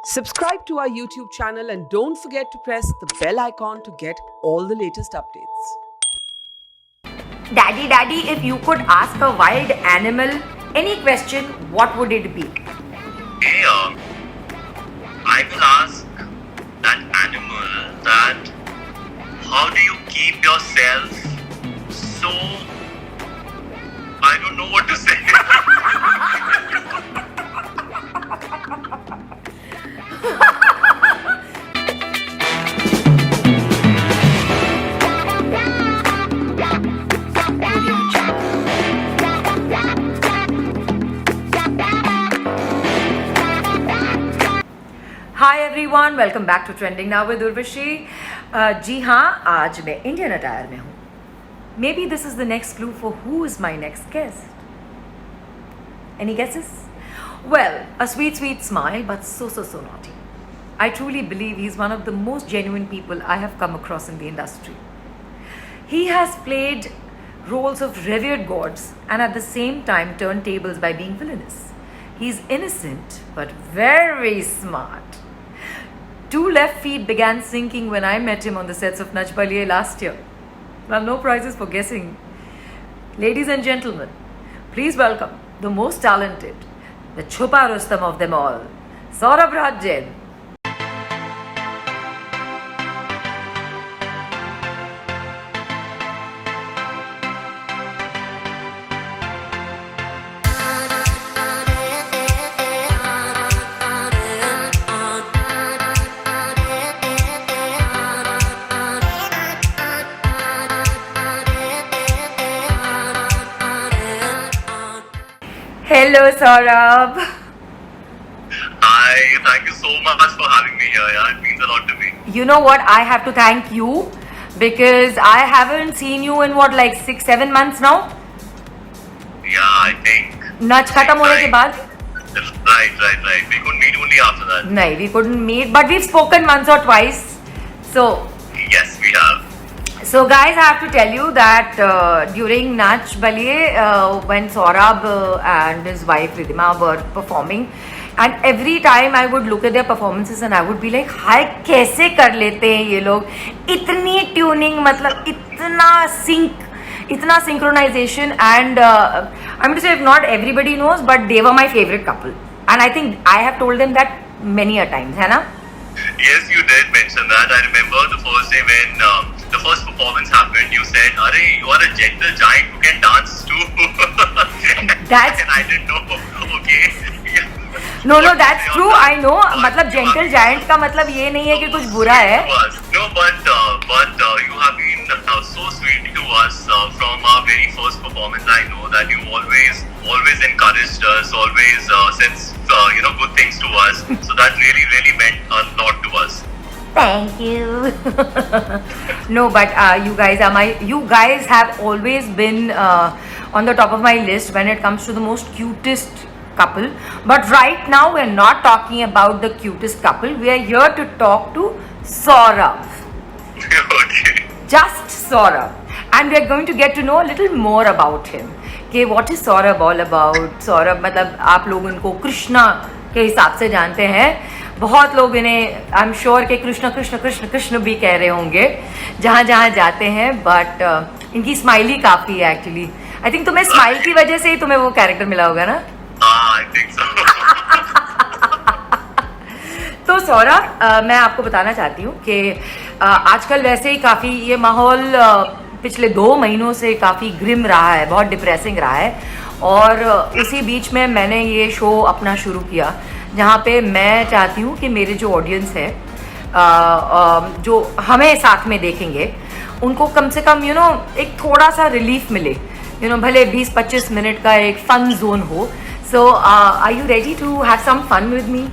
Subscribe to our YouTube channel and don't forget to press the bell icon to get all the latest updates. Daddy, if you could ask a wild animal any question, what would it be? Hey, I will ask that animal that how do you keep yourself so I don't know what to say. Hi everyone, welcome back to Trending Now with Urvashi. जी हाँ, आज मैं Indian attire में हूँ. Maybe this is the next clue for who is my next guest. Any guesses? Well, a sweet smile, but so naughty. I truly believe he's one of the most genuine people I have come across in the industry. He has played roles of revered gods and at the same time turned tables by being villainous. He's innocent but very smart. Two left feet began sinking when I met him on the sets of Nach Baliye last year. Well, no prizes for guessing. Ladies and gentlemen, please welcome the most talented, the Chupa Rustam of them all, Saurabh Raj Jain. Hello, Saurabh. Hi, thank you so much for having me here. Yeah, it means a lot to me. You know what? I have to thank you because I haven't seen you in what, like 6-7 months now? Yeah, I think. Nach खत्म होने के बाद? Right. We could meet only after that. No, we couldn't meet, but we've spoken once or twice. So, Yes, we have. So guys, I have to tell you that during Nach Baliye, when Saurabh and his wife Ridhima were performing, and every time I would look at their performances and I would be like, हाय कैसे कर लेते हैं ये लोग, इतनी tuning, मतलब इतना sync, इतना synchronization, and I'm going to say if not everybody knows, but they were my favorite couple, and I think I have told them that many a times, है ना? Yes, you did mention that. I remember the first day when the first performance happened. You said, "Arey, you are a gentle giant who can dance too." That's- and I didn't know. Okay. No, that's true. I know. मतलब gentle giant का मतलब ये नहीं है कि कुछ बुरा है. No, but you have been so sweet to us from our very first performance. I know that you always encouraged us, always said good things to us. So that really meant a lot to us. Thank you. No, but you guys have always been on the top of my list when it comes to the most cutest couple. But right now we're not talking about the cutest couple. We are here to talk to Saurabh. Okay. Just Saurabh. And we are going to get to know a little more about him. कि what is Saurabh all about? Saurabh मतलब आप लोग उनको कृष्णा के हिसाब से जानते हैं. बहुत लोग इन्हें आई एम श्योर के कृष्ण भी कह रहे होंगे जहाँ जाते हैं. बट इनकी स्माइल ही काफ़ी है एक्चुअली. आई थिंक तुम्हें स्माइल की वजह से ही तुम्हें वो कैरेक्टर मिला होगा ना. I think so. तो सौरभ, मैं आपको बताना चाहती हूँ कि आजकल वैसे ही काफ़ी ये माहौल पिछले 2 महीनों से काफ़ी ग्रिम रहा है, बहुत डिप्रेसिंग रहा है. और इसी बीच में मैंने ये शो अपना शुरू किया जहाँ पे मैं चाहती हूँ कि मेरे जो ऑडियंस है जो हमें साथ में देखेंगे उनको कम से कम एक थोड़ा सा रिलीफ मिले. भले 20-25 मिनट का एक फन जोन हो. So are you ready to have some fun with me?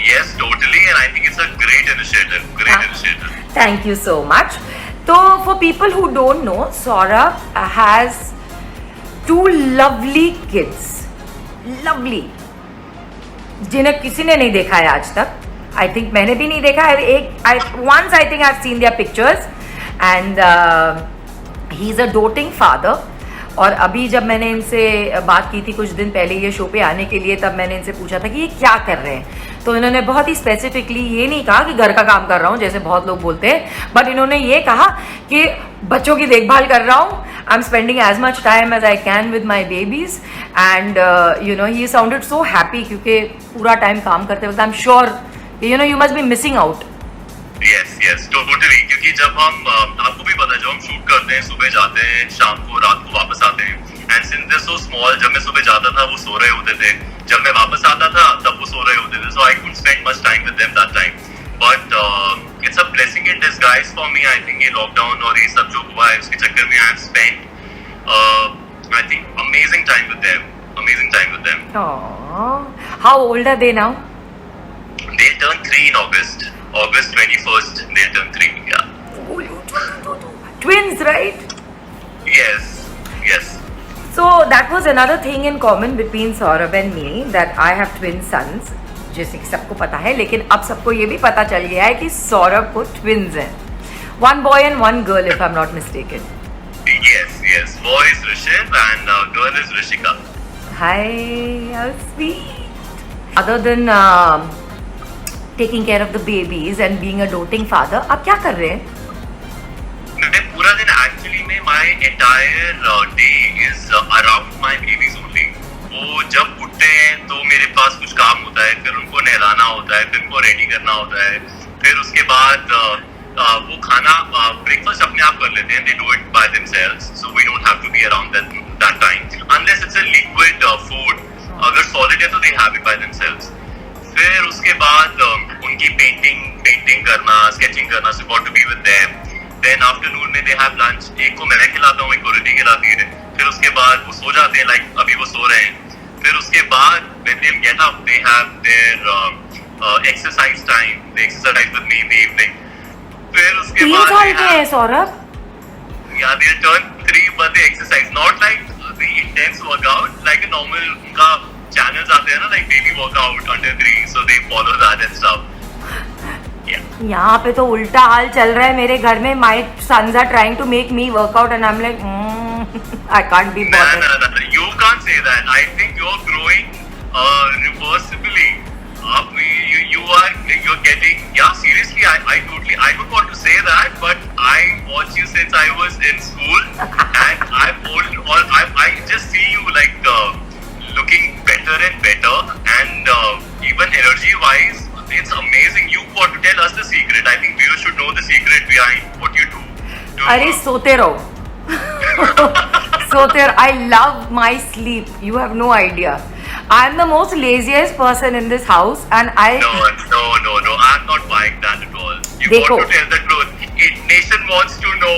Yes, totally, and I think it's a great initiative. Thank you so much. So, for people who don't know, Saurabh has 2 lovely kids. Lovely. जिन्हें किसी ने नहीं देखा है आज तक. I think मैंने भी नहीं देखा है. Once I think I've seen their pictures, and he's a doting father. और अभी जब मैंने इनसे बात की थी कुछ दिन पहले ये शो पे आने के लिए, तब मैंने इनसे पूछा था कि ये क्या कर रहे हैं, तो इन्होंने बहुत ही स्पेसिफिकली ये नहीं कहा कि घर का काम कर रहा हूँ जैसे बहुत लोग बोलते हैं, बट इन्होंने ये कहा कि बच्चों की देखभाल कर रहा हूँ, I am spending as much time as I can with my babies, and you know he sounded so happy, क्योंकि पूरा टाइम काम करते वक्त I am sure you know you must be missing out. Yes totally, क्योंकि जब हम आपको भी पता है जब हम शूट करते हैं, सुबह जाते हैं, शाम को रात को वापस आते हैं, and since they so small, जब मैं सुबह जाता था वो सो रहे होते थे, जब मैं वापस आता था तब वो सो रहे होते थे, so I couldn't spend much time with them that time, but it's a blessing in disguise for me. I think ये लॉकडाउन और ये सब जो हुआ है उसके चक्कर में I have spent I think amazing time with them. How old are they now? They turn 3 in August 21st. They turn 3. Yeah. Twins, right? Yes. So that was another thing in common between Saurabh and me, that I have twin sons, जैसे कि सबको पता है, लेकिन अब सबको ये भी पता चल गया है कि सौरभ को twins हैं. One boy and one girl, if I'm not mistaken. Yes. Boy is Rishiv and girl is Rishika. Hi, how sweet. Other than taking care of the babies and being a doting father, आप क्या कर रहे हैं? मैं पूरा दिन actually में my entire day is around my babies only. वो जब उठते हैं तो मेरे पास कुछ काम होता है, फिर उनको नहलाना होता है, फिर उनको रेडी करना होता है, फिर उसके बाद वो खाना ब्रेकफास्ट अपने आप कर लेते हैं. They do it by themselves, so we don't have to be around that time unless it's a liquid food. अगर सॉलिड है तो they have it by themselves. फिर उसके बाद उनकी पेंटिंग करना, स्केचिंग करना, so got to be with them. Then afternoon में दे हैव लंच. एक को मैं खिलाता हूँ, एक को रिद्धि खिलाती है. फिर उसके बाद वो सो जाते हैं, लाइक अभी वो सो रहे हैं. फिर उसके बाद when they get up, they have their exercise time. They exercise with me in the evening. फिर उसके 3 बाद साल के हैं Saurabh? yeah, they turn 3, but they exercise not like the intense workout, like a normal उनका channels आते हैं ना, like daily workout under 3, so they follow that and stuff. Yeah. यहाँ पे तो उल्टा हाल चल रहा है मेरे घर में. My sons are trying to make me work out and I'm like, I can't be bothered. No. You can't say that. I think you're growing reversibly. You're getting, yeah, seriously, I don't want to say that, but I watch you since I was in school, and I just see you like looking better and better, and even energy-wise, it's amazing. You want to tell us the secret? I think viewers should know the secret behind what you do. अरे सोते रहो. सोते रहो. I love my sleep. You have no idea. I'm the most laziest person in this house, and I. No. I'm not buying that at all. You देखो. want to tell the truth. Nation wants to know.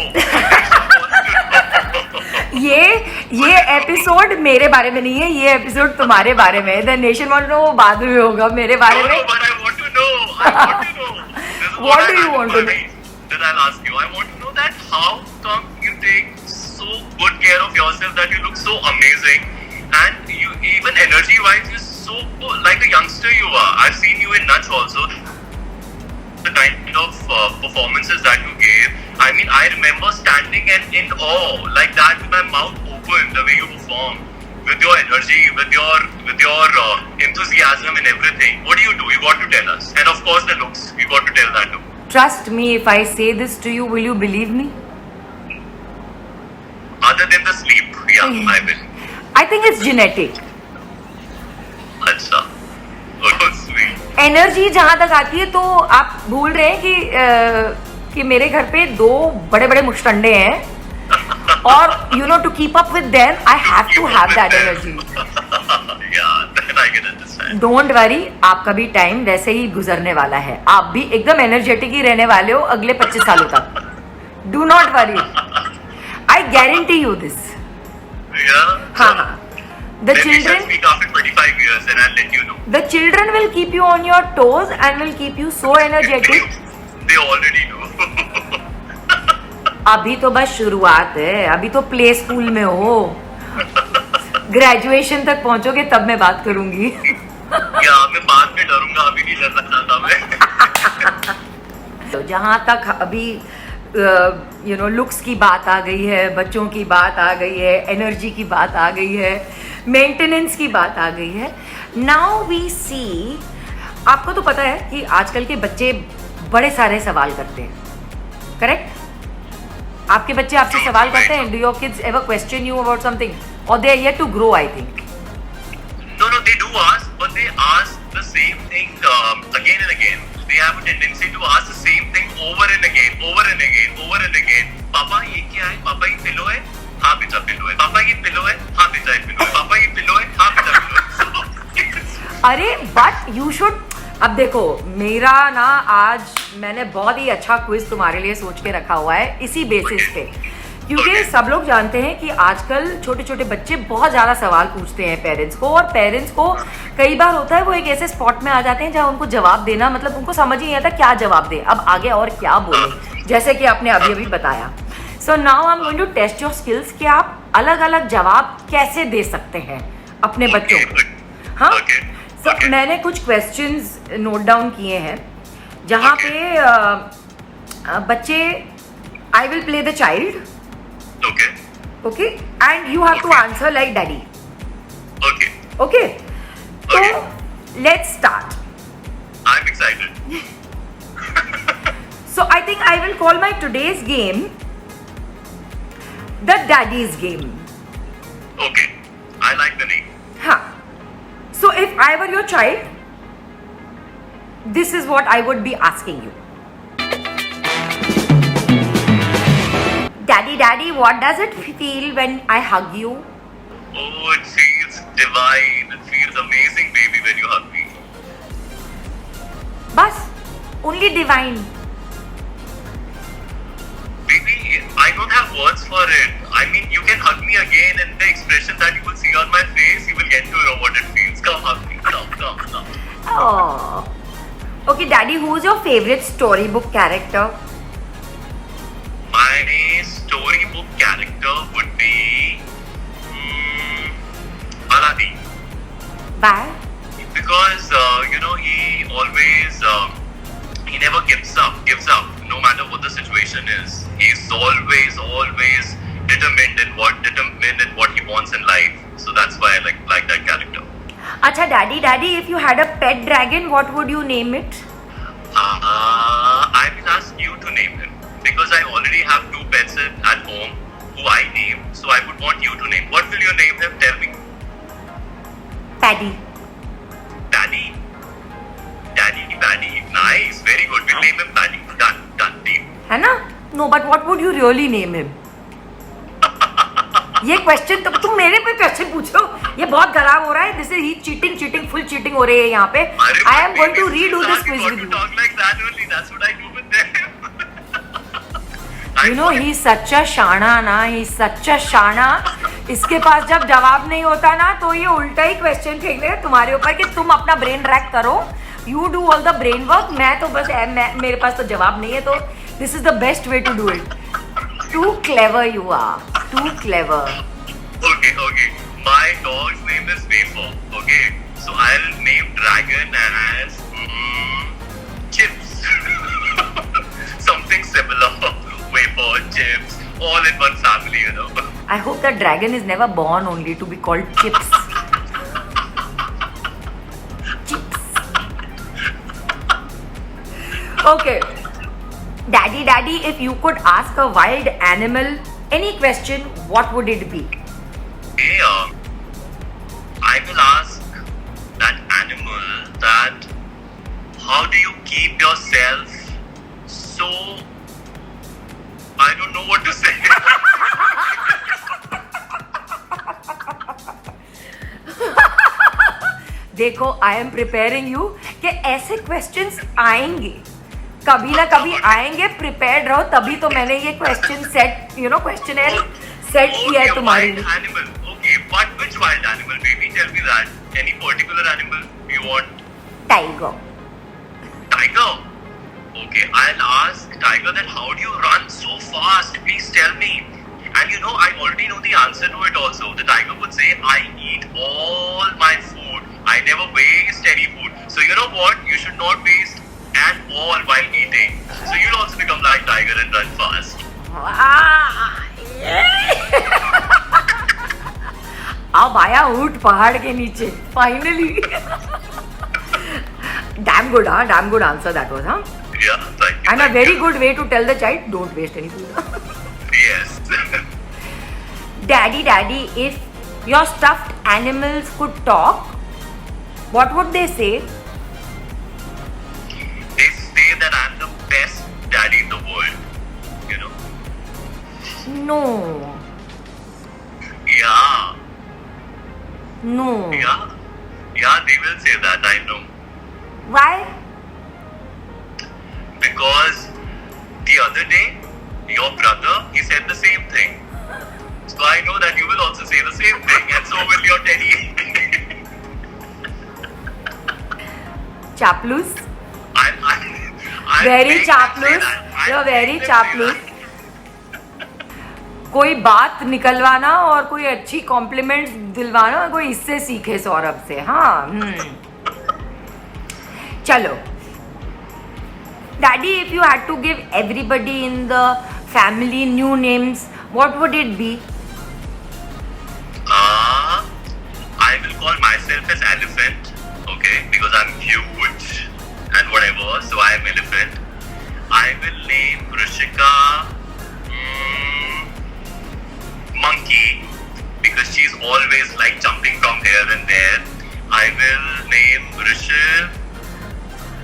ये episode मेरे बारे में नहीं है, ये episode तुम्हारे बारे में है. द नेशन वांट नो वो बाद में होगा, मेरे बारे में. No, but I want to know. This is What do I you want to know? Then I'll ask you. I want to know that how come you take so good care of yourself that you look so amazing, and you even energy-wise you're so like a youngster you are. I've seen you in Nuts also. The kind of performances that you gave. I mean, I remember standing and in awe like that with my mouth open, the way you perform, with your energy, with your enthusiasm and everything. What do? You got to tell us. And of course the looks. You got to tell that too. Trust me, if I say this to you, will you believe me? Other than the sleep, yeah, I will. I think it's genetic. अच्छा. Oh, sweet. Energy जहां तक आती है तो आप भूल रहे हैं कि मेरे घर पे 2 बड़े बड़े मुश्तंडे हैं, और you know to keep up with them I have to have that energy. Yeah, then I can understand. Don't worry, आपका भी टाइम वैसे ही गुजरने वाला है. आप भी एकदम एनर्जेटिक ही रहने वाले हो अगले 25 सालों तक. Do not worry, I guarantee you this. Yeah. हाँ. The Then we shall children, speak after 25 years, and I'll let you know. the children will keep you on your toes and will keep you so energetic. They already know. अभी तो बस शुरुआत है, अभी तो play school में हो. Graduation तक पहुंचोगे तब मैं बात करूंगी. या मैं बाद में डरूंगा, अभी नहीं डरना चाहता मैं. तो जहां तक अभी लुक्स की बात आ गई है, बच्चों की बात आ गई है, एनर्जी की बात आ गई है, मेंटेनेंस की बात आ गई है. नाउ वी सी, आपको तो पता है कि आजकल के बच्चे बड़े सारे सवाल करते हैं, करेक्ट? आपके बच्चे आपसे सवाल करते हैं? Do your kids ever question you about something, और they are yet to grow, I think. No, they do ask, but they ask the same thing again and again. They have a tendency to ask the same thing over and again, over and again, over and again. पापा ये क्या है? पापा ये pillow है? हाँ बेटा pillow है. पापा ये पिलो है? हाँ बेटा ये पिलो है. पापा ये पिलो है? हाँ बेटा पिलो है. अरे बट यू शुड, अब देखो मेरा ना, आज मैंने बहुत ही अच्छा क्विज तुम्हारे लिए सोच के रखा हुआ है इसी बेसिस पे, क्योंकि सब लोग जानते हैं कि आजकल छोटे छोटे बच्चे बहुत ज़्यादा सवाल पूछते हैं पेरेंट्स को, और पेरेंट्स को कई बार होता है वो एक ऐसे स्पॉट में आ जाते हैं जहाँ उनको जवाब देना, मतलब उनको समझ ही नहीं आता क्या जवाब दे, अब आगे और क्या बोले, जैसे कि आपने अभी अभी बताया. So now I am going to test your skills कि आप अलग अलग जवाब कैसे दे सकते हैं अपने बच्चों को. हाँ, सो मैंने कुछ क्वेश्चंस नोट डाउन किए हैं जहाँ पे बच्चे, I will play the child. Okay, and you have to answer like daddy. Okay. So let's start. I'm excited. So I think I will call my today's game the daddy's game. Okay, I like the name. Huh. So if I were your child, this is what I would be asking you. Daddy, what does it feel when I hug you? Oh, it feels divine. It feels amazing, baby, when you hug me. Bas, only divine. Baby, I don't have words for it. I mean, you can hug me again, and the expression that you will see on my face, you will get to know what it feels. Come hug me. Come. Oh. Okay, Daddy, who's your favorite storybook character? My storybook character would be Aladdin. Why? Because he always he never gives up no matter what the situation is. He's always determined in what he wants in life. So that's why I like that character. Acha, Daddy, if you had a pet dragon, what would you name it? I will ask you to name him, because I already have 2 pets at home who I name, so I would want you to name. What will you name him? Tell me. Paddy. Paddy. Nice, very good. We'll name him Paddy. Done, deal. है ना? No, but what would you really name him? ये question तो तुम मेरे पे question पूछ रहे हो, ये बहुत खराब हो रहा है. This is cheating, full cheating हो रही है यहाँ पे. I am going to redo this quiz with you. Talk like that only. That's what I do with them. You know, he is such a शाना ना, he is such a शाना. इसके पास जब जवाब नहीं होता ना, तो ये उल्टा ही क्वेश्चन फेंक देगा तुम्हारे ऊपर कि तुम अपना ब्रेन रैक करो. You do all the brain work. मैं तो बस मेरे पास तो जवाब नहीं है, तो this is the best way to do it. Too clever you are. Too clever. Okay. My dog's name is Wafer. Okay. So I'll name Dragon as Chips. Something similar. Wafer, Chips, all in one family, you know. I hope the dragon is never born only to be called Chips. Chips. Okay. Daddy, if you could ask a wild animal any question, what would it be? Okay, I will ask that animal that how do you keep yourself so, I don't know what to say. देखो, I am preparing you कि ऐसे questions आएंगे, कभी ना कभी आएंगे. Prepared रहो, तभी तो मैंने ये क्वेश्चन सेट, क्वेश्चनर सेट किया है तुम्हारे लिए. Animal. Okay, but which wild animal, baby? Tell me that. Any particular animal you want? Tiger. Tiger. Okay, I'll ask Tiger that how do you run so fast? Please tell me. And I already know the answer to it also. The tiger would say, I eat all my food. I never waste any food. So you know what? You should not waste at all while eating. So you'll also become like tiger. tiger and run fast. अब आया ऊंट पहाड़ के नीचे finally. Damn good, huh? Damn good answer that was, huh? Yeah, thank you. And a thank very you. good way to tell the child, don't waste any food. Yes. Daddy, if your stuffed animals could talk, what would they say? They say that I'm the best daddy in the world. You know? No. Yeah. No. Yeah. Yeah, they will say that, I know. Why? Because the other day, your brother, he said the same thing. So I know that you will also say the same thing, and so will your Teddy. Chaplus? I'm Very big to say chaplus. that. I'm You're big very to say chaplus. that. कोई बात निकलवाना और कोई अच्छी compliments दिलवाना कोई इससे सीखे सौरभ से. हाँ. चलो. Daddy, if you had to give everybody in the family new names, what would it be? I will call myself as Elephant, okay, because I'm huge and whatever, so I am Elephant. I will name Rishika Monkey, because she's always like jumping from here and there. I will name Rishiv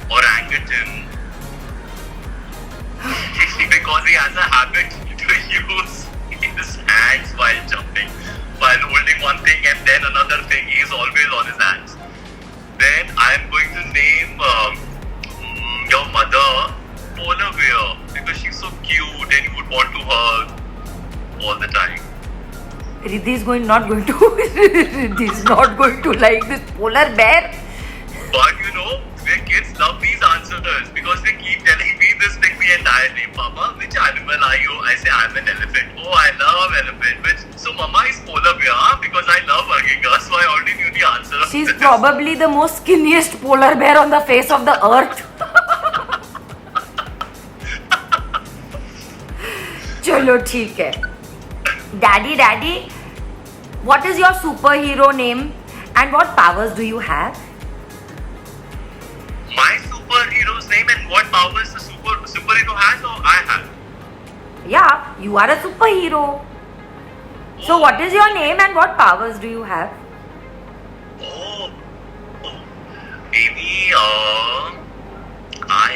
Orangutan, because he has a habit to use his hands while jumping, while holding one thing and then another thing. He is always on his hands. Then I am going to name your mother Polar Bear, because she's so cute and you would want to hug all the time. Riddhi is not going to like this polar bear. But you know, their kids love these answers because they keep telling me this thing the entire day. Mama, which animal are you? I say I'm an elephant. Oh, I love elephant. So Mama is polar bear, huh? Because I love hugging her. So I already knew the answer. She's probably the most skinniest polar bear on the face of the earth. चलो ठीक है. Daddy, what is your superhero name and what powers do you have? My superhero's name and what powers the superhero has or I have? Yeah, you are a superhero. So what is your name and what powers do you have? Oh, baby, I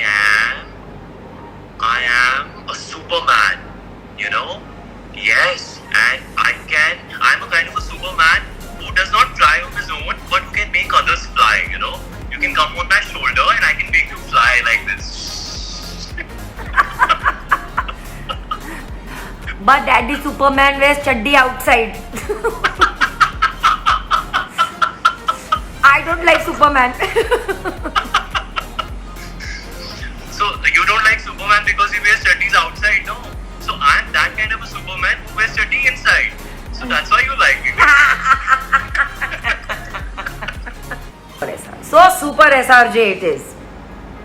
am a Superman, you know? Yes, and I'm a kind of a Superman who does not fly on his own, but who can make others fly, you know? You can come on my shoulder and I can make you fly like this. But Daddy Superman wears chaddi outside. I don't like Superman. So, you don't like Superman because he wears chaddis outside, no? So, I'm that kind of a Superman who wears chaddi inside. So, that's why you like me. So super SRJ it is.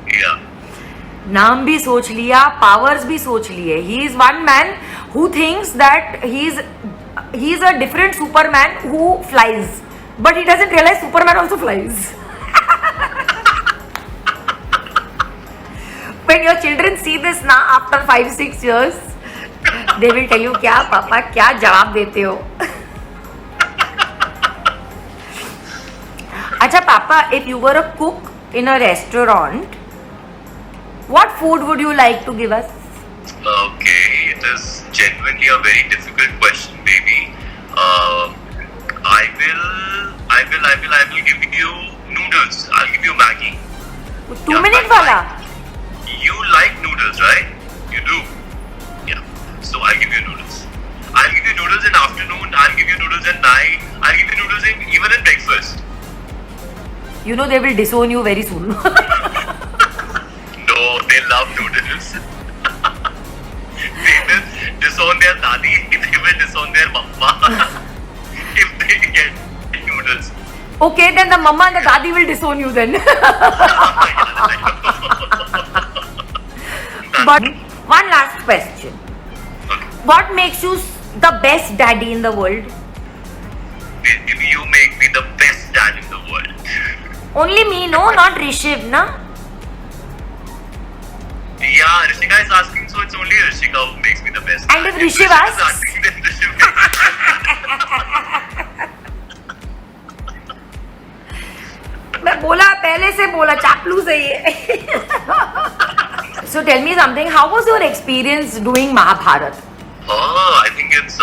Yeah. नाम भी सोच लिया, powers भी सोच लिए. He is one man who thinks that he is a different Superman who flies, but he doesn't realize Superman also flies. When your children see this now after 5-6 years, they will tell you क्या पापा क्या जवाब देते हो. अच्छा पापा, if you were a cook in a restaurant, what food would you like to give us? Okay, it is genuinely a very difficult question, baby. I will give you noodles. I'll give you Maggi. 2 minute वाला. You like noodles, right? You do. Yeah. So I'll give you noodles. I'll give you noodles in afternoon. I'll give you noodles at night. I'll give you noodles even in breakfast. You know they will disown you very soon. No, they love noodles. They will disown their dadi. They will disown their mama if they get noodles. Okay, then the mama and the daddy will disown you then. But One last question. Okay. What makes you the best daddy in the world? Maybe you make me the best dad in the world. Only me, no, not Rishiv, na? Yeah, Rishika is asking, so it's only Rishika who makes me the best. And dad. if Rishiv Rishika is asks? asking, then Rishiv makes मैं बोला पहले से बोला चापलूस है ये. So tell me something. How was your experience doing Mahabharat? I think it's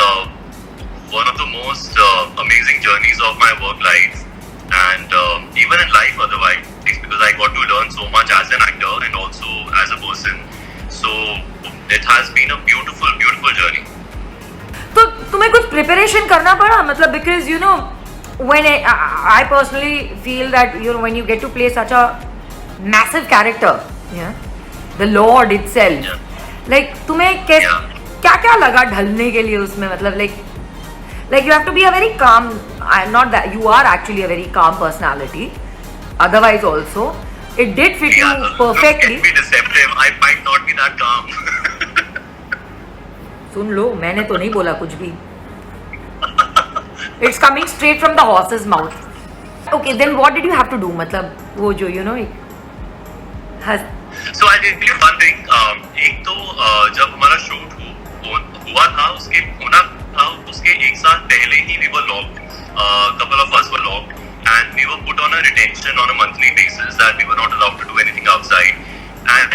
one of the most amazing journeys of my work life, and even in life otherwise, because I got to learn so much as an actor and also as a person. So it has been a beautiful, beautiful journey. तो तुम्हें कुछ preparation करना पड़ा मतलब because you know when I personally feel that you know when you get to play such a massive character, yeah, the Lord itself, Yeah. like तुम्हें कैसे Yeah. क्या क्या लगा ढलने के लिए उसमें मतलब like you have to be a very calm, not that you are actually a very calm personality, otherwise also it did fit you perfectly. Don't get me deceptive. I might not be that calm. सुन लो मैंने तो नहीं बोला कुछ भी. It's coming straight from the horse's mouth. Okay, then what did you have to do? मतलब वो जो you know So I did you one thing. एक तो जब हमारा शूट हुआ था उसके होना था उसके एक साल पहले ही we were locked. Couple of us were locked and we were put on a retention on a monthly basis that we were not allowed to do anything outside. And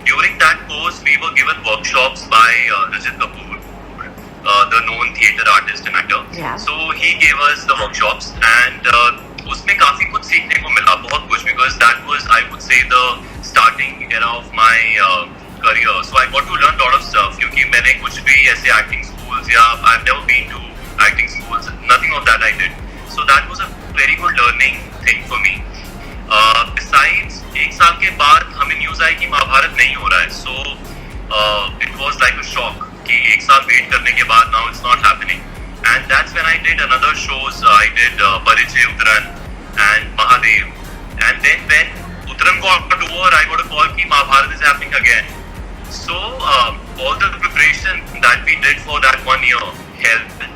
during that course we were given workshops by Rajat Kapoor, the known theatre artist and actor. Yeah. So he gave us the workshops and उसमें काफी कुछ सीखने को मिला बहुत कुछ because that was I would say the starting era of my career. So I got to learn lot of stuff क्योंकि मैंने कुछ भी ऐसे acting schools या I've never been to acting schools, nothing of that I did. So that was a very good learning thing for me. Besides एक साल के बाद हमें न्यूज आई कि महाभारत नहीं हो रहा है. So it was like a shock कि एक साल वेट करने के बाद now it's not happening. And that's when I did another shows. I did Parichay Uttaran and Mahadev. And then when Uttaran got over, I got a call कि Mahabharat is happening again. So all the preparation that we did for that 1 year helped.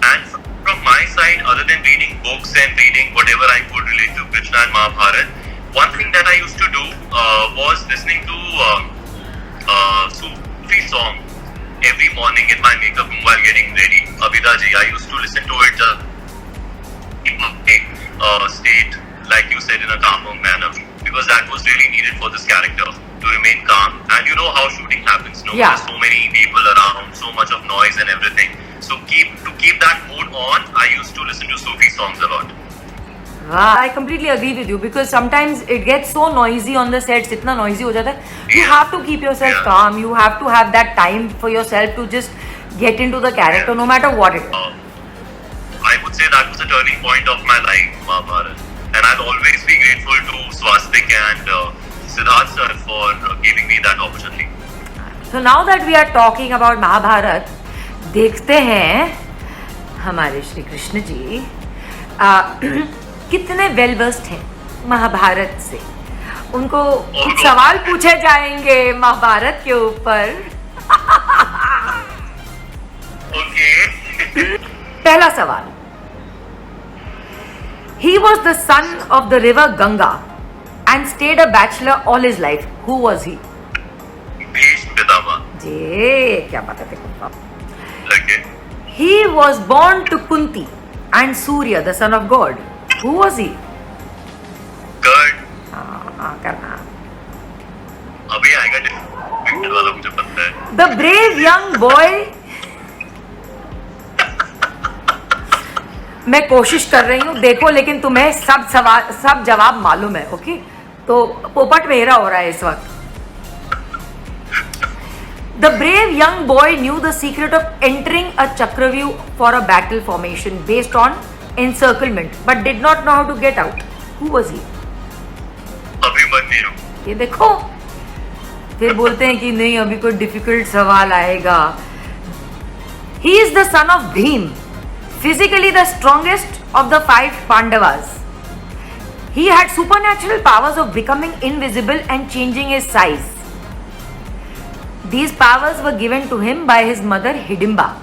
And from my side, other than reading books and reading whatever I could relate to Krishna and Mahabharat, one thing that I used to do was listening to Sufi song every morning in my makeup room while getting ready. Abhida ji, I used to listen to it in my state, like you said, in a calmer manner, because that was really needed for this character to remain calm. And you know how shooting happens, no? Yeah. There's so many people around, so much of noise and everything. So to keep that mood on, I used to listen to Sufi songs a lot. I completely agree with you because sometimes it gets so noisy on the sets, इतना noisy हो जाता है. You Yeah. have to keep yourself Yeah. calm. You have to have that time for yourself to just get into the character, no matter what it is. I would say that was a turning point of my life, Mahabharat. And I'll always be grateful to Swastik and Siddharth sir for giving me that opportunity. So now that we are talking about Mahabharat, देखते हैं हमारे श्री कृष्ण जी कितने well versed हैं महाभारत से. उनको कुछ सवाल पूछे जाएंगे महाभारत के ऊपर. Okay. पहला सवाल. He was the son of the river Ganga and stayed a bachelor all his life. Who was he? Bhishma Pitama. जे क्या पता तेरे को. Okay. He was born to Kunti and Surya, the son of God. Who was he? Good. करना. अभी आएगा different वाला मुझे पता है. The brave young boy. मैं कोशिश कर रही हूँ देखो लेकिन तुम्हें सब जवाब मालूम है. ओके तो पोपट मेरा हो रहा है इस वक्त. The brave young boy knew the secret of entering a Chakravyuh for a battle formation based on encirclement but did not know how to get out. Who was he? Abhimanyu. ये देखो फिर बोलते हैं कि नहीं अभी कोई डिफिकल्ट सवाल आएगा. He is the son of Bhim, physically the strongest of the 5 Pandavas. He had supernatural powers of becoming invisible and changing his size. These powers were given to him by his mother Hidimba.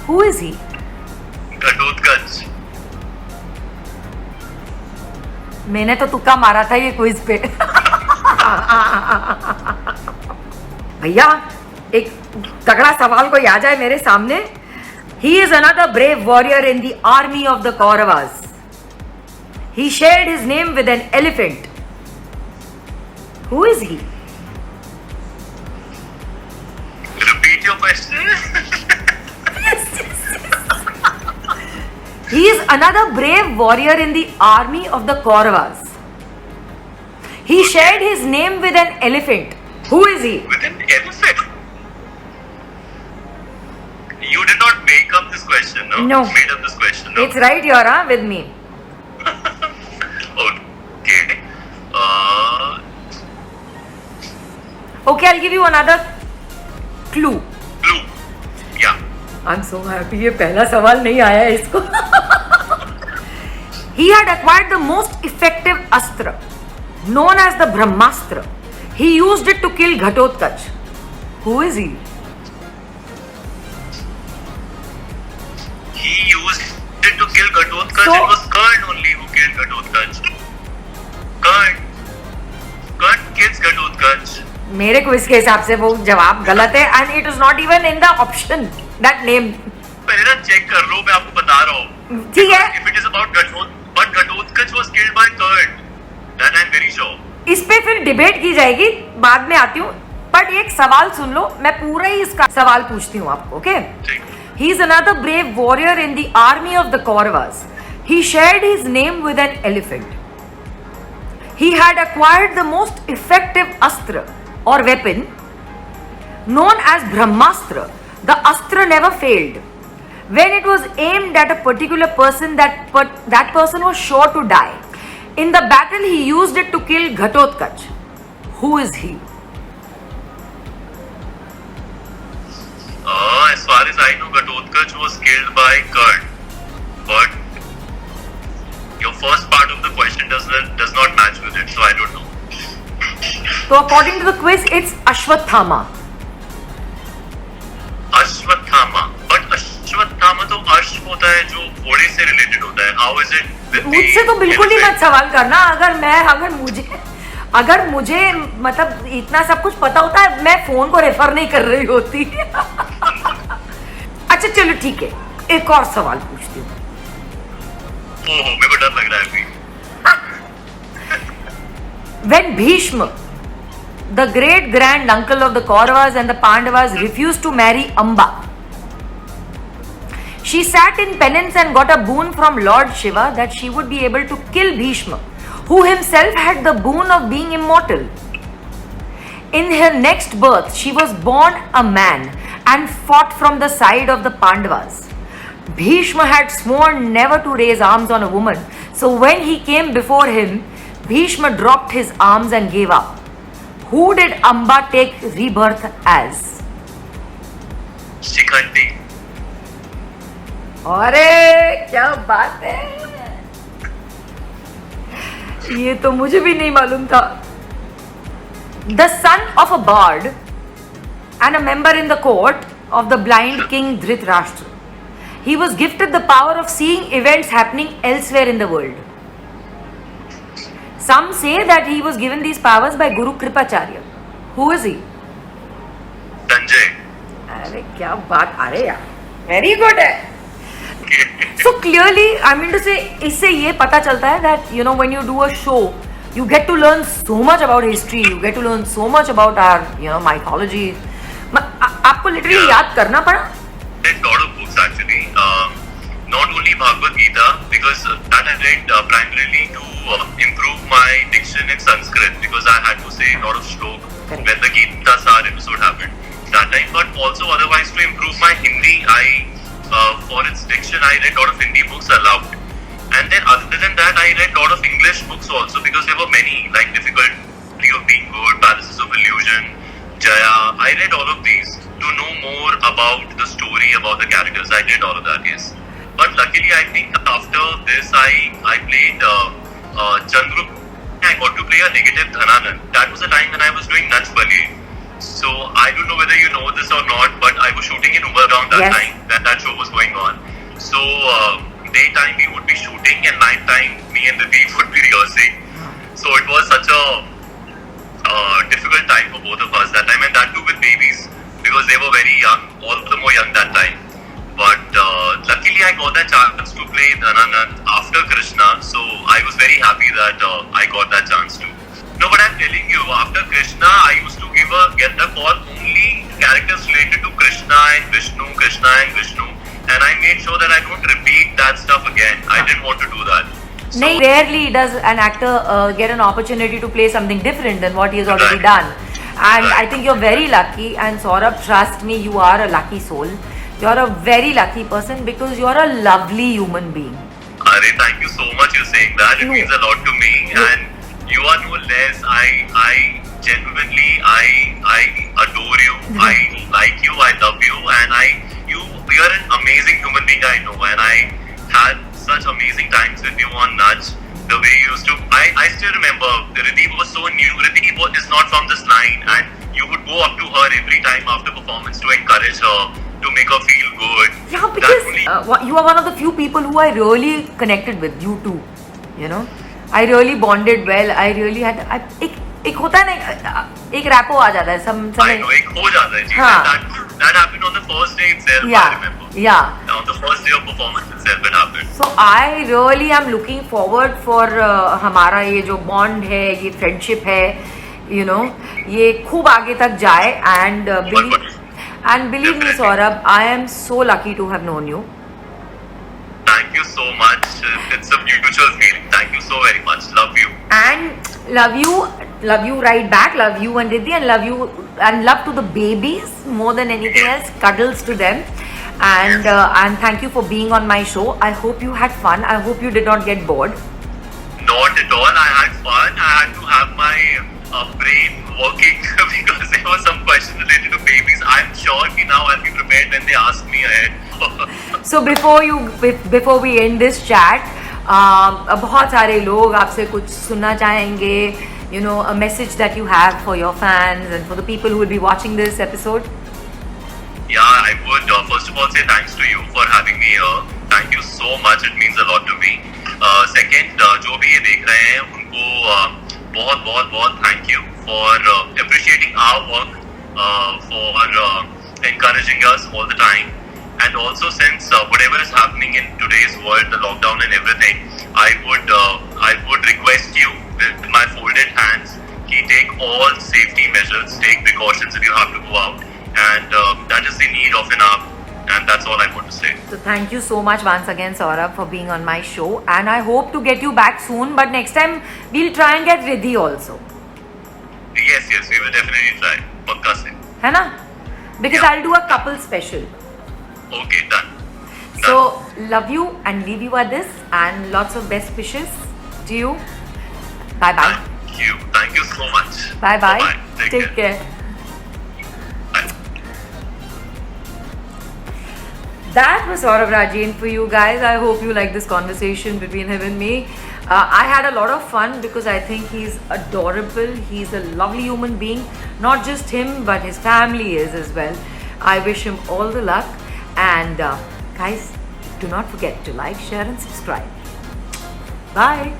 Who is he? Ghatotkaч. मैंने तो तुक्का मारा था ये quiz पे. भैया एक तगड़ा सवाल कोई आ जाए मेरे सामने. He is another brave warrior in the army of the Kauravas. He shared his name with an elephant. Who is he? Repeat your question. He is another brave warrior in the army of the Kauravas. He shared his name with an elephant. Who is he? With an elephant. You did not make up this question, no? No. You made up this question, no? It's right here, huh, with me. Okay. Okay, I'll give you another clue. Clue. Yeah. I'm so happy ये पहला सवाल नहीं आया है इसको. He had acquired the most effective astra, known as the Brahmastra. He used it to kill Ghatotkaч. Who is he? He used it to kill Ghatotkač. So- It was Karn only who killed Ghatotkač. Karn. Karn kills Ghatotkač. मेरे quiz के हिसाब से वो जवाब गलत है and it is not even in the option that name. पहले ना चेक कर लो, मैं आपको बता रहा हूँ. ठीक है. If it is about but Ghatotkač was killed by Karn. That I'm very sure. इस पे फिर डिबेट की जाएगी, बाद में आती हूँ. बट एक सवाल सुन लो, मैं पूरा ही इसका सवाल पूछती हूँ आपको. ओके? ठीक. He is another brave warrior in the army of the Kauravas. He shared his name with an elephant. He had acquired the most effective astra or weapon known as Brahmastra. The astra never failed. When it was aimed at a particular person, that person was sure to die. In the battle, he used it to kill Ghatotkač. Who is he? As far as I know, Ghatotkač was killed by Karn. But your first part of the question does not match with it, so I don't know. So according to the quiz, it's Ashwatthama. Ashwatthama. But Ashwatthama तो अश्व होता है जो घोड़े से related होता है. How is it with the मुझसे तो बिल्कुल ही मत elephant? सवाल करना. अगर मुझे मतलब इतना सब कुछ पता होता है, मैं फोन को रेफर नहीं कर रही होती. अच्छा चलो ठीक है, एक और सवाल पूछती हूँ. ओह, मेरे को डर लग रहा है अभी. When Bhishma, the great grand uncle of the Kauravas and the Pandavas, refused to marry Amba, she sat in penance and got a boon from Lord Shiva that she would be able to kill Bhishma, who himself had the boon of being immortal. In her next birth, she was born a man and fought from the side of the Pandavas. Bhishma had sworn never to raise arms on a woman, so when he came before him, Bhishma dropped his arms and gave up. Who did Amba take rebirth as? Shikhandi. अरे क्या बात है, ये तो मुझे भी नहीं मालूम था. The son of a bard and a member in the court of the blind king Dhritarashtra, he was gifted the power of seeing events happening elsewhere in the world. Some say that he was given these powers by Guru Kripacharya. Who is he? Sanjay. अरे क्या बात, अरे यार very good है. So clearly, I mean to say, इससे ये पता चलता है that you know when you do a show, you get to learn so much about history, you get to learn so much about our mythology. आपको literally याद करना पड़ा? Read lot of books actually. Not only Bhagavad Gita, because that I read primarily to improve my diction in Sanskrit, because I had to say a lot of shlok Correct. when the Gita Sar episode happened that time. But also otherwise to improve my Hindi, for its diction I read a lot of Hindi books aloud. And then other than that I read a lot of English books also, because there were many, like Difficulty of Being Good, Palaces of Illusion, Jaya. I read all of these to know more about the story, about the characters. I did all of that, yes. But luckily, I think after this, I played Chandru. I got to play a negative Dhananand. That was the time when I was doing Nach Bali. So I don't know whether you know this or not, but I was shooting in Uber around that Yes. time when that show was going on. So daytime we would be shooting, and nighttime me and Deep would be rehearsing. So it was such a difficult time for both of us that time, and that too with babies because they were very young, all the more young that time. But luckily I got that chance to play Dhananand after Krishna, so I was very happy that I got that chance too. No, but I'm telling you, after Krishna, I used to get the call only characters related to Krishna and Vishnu, and I made sure that I don't repeat that stuff again. I didn't want to do that. So, No, rarely does an actor get an opportunity to play something different than what he has already Right. done. And Right. I think you're very lucky. And Saurabh, trust me, you are a lucky soul. You're a very lucky person because you're a lovely human being. Are, thank you so much for saying that. It No. means a lot to me, and you are no less. I genuinely, I adore you. I like you. I love you, and you're an amazing human being. I know, and I had such amazing times with you on Nudge. The way you used to, I still remember. Riddhi was so new. Riddhi is not from this line, and you would go up to her every time after performance to encourage her, to make her feel good. Yeah, That because only- you are one of the few people who I really connected with. You too, you know. I really bonded well. I really had. एक होता है ना, एक rapport आ जाता है I समय. know, एक हो जाता है, जी. हाँ. That happened on the first day itself. I Yeah, remember. yeah. On the first day of performance itself, it happened. So I really am looking forward for हमारा ये जो bond है, ये friendship है, you know, ये खूब आगे तक जाए and believe me, Definitely. Saurabh, I am so lucky to have known you. Thank you so much. It's a mutual feeling. Thank you so very much. Love you. And love you right back. Love you and Riddhi, and love to the babies more than anything else. Cuddles to them. And thank you for being on my show. I hope you had fun. I hope you did not get bored. Not at all. I had fun. I had to have my brain working because there were some questions related to babies. I'm sure now I'll be prepared when they ask me ahead. So before we end this chat, बहुत सारे लोग आपसे कुछ सुनना चाहेंगे. You know, a message that you have for your fans and for the people who will be watching this episode. Yeah, I would first of all say thanks to you for having me here. Thank you so much. It means a lot to me. Second, जो भी ये देख रहे हैं उनको बहुत बहुत बहुत thank you for appreciating our work, for encouraging us all the time. And also, since whatever is happening in today's world, the lockdown and everything, I would request you with my folded hands, take all safety measures, take precautions if you have to go out, and that is the need of an hour, and that's all I want to say. So thank you so much once again, Saurabh, for being on my show. And I hope to get you back soon. But next time we'll try and get Riddhi also. Yes, we will definitely try. Pakka se. है ना? Because Yeah. I'll do a couple special. Okay, done. So love you and leave you at this, and lots of best wishes to you. Bye bye. Thank you so much. Bye bye. Bye-bye. Take care. Bye. That was Saurabh Rajin for you guys. I hope you like this conversation between him and me. I had a lot of fun because I think he's adorable. He's a lovely human being. Not just him, but his family is as well. I wish him all the luck. And guys, do not forget to like, share, and subscribe. Bye.